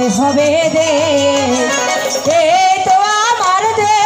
গড়তে হবে দেশ, এই তো আমার দেশ।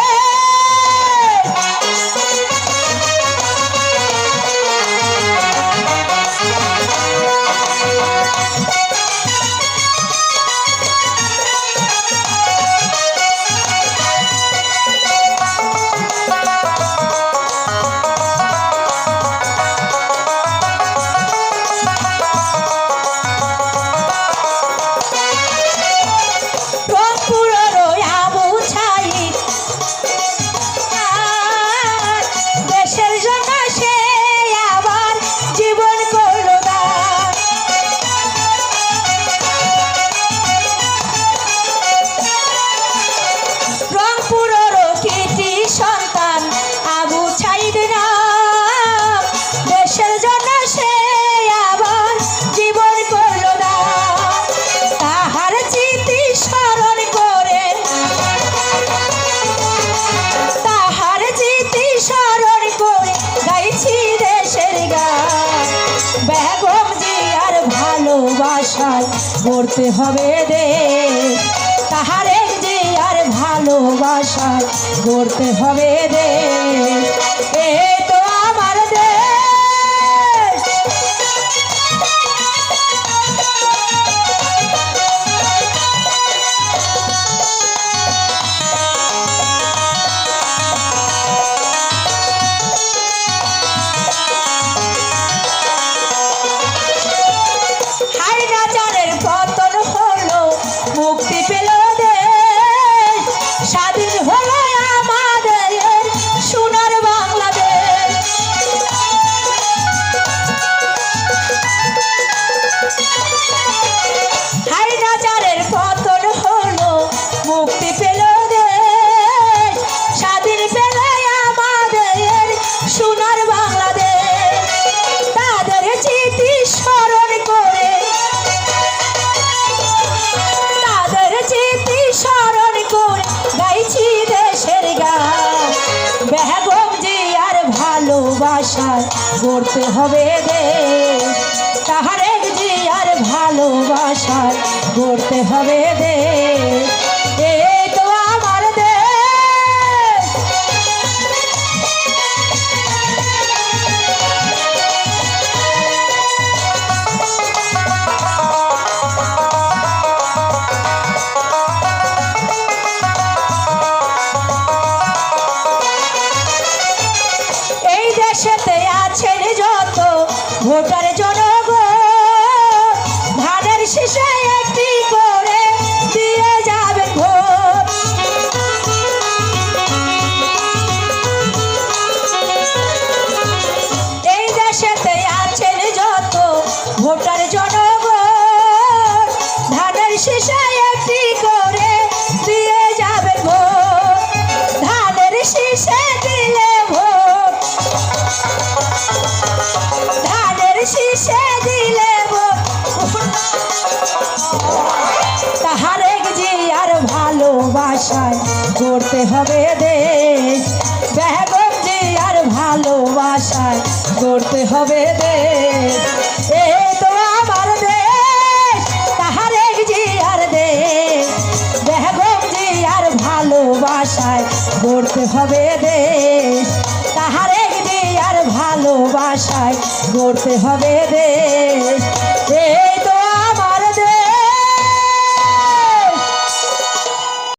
গড়তে হবে দেশ, তাহার এক যে আর ভালোবাসায় গড়তে হবে দেশ, এই তো আমার দেশ। গড়তে হবে দেশ, তাহার এক যে আর ভালোবাসায় গড়তে হবে দেশ, এই তো আমার দেশ। এই দেশেতে আছেন যত ভোটার জনগণ, ধানের শীষে একটি করে দিয়ে যাবেন ভোট। এই দেশেতে আছেন যত ভোটার জনগণ, ধানের শীষে একটি করে দিয়ে যাবেন ভোট। ধানের শীষে দিলে ভোট, ধানের শীষে দিলে তাহার এক যে আর ভালোবাসায় গড়তে হবে দেশ, বেগম যে আর ভালোবাসায় গড়তে হবে দেশ, এই তো আমার দেশ, তাহার এক যে আর দেশ, বেগম যে আর ভালোবাসায় গড়তে হবে দেশ, তাহার এক যে আর ভালোবাসায় গড়তে হবে দেশ।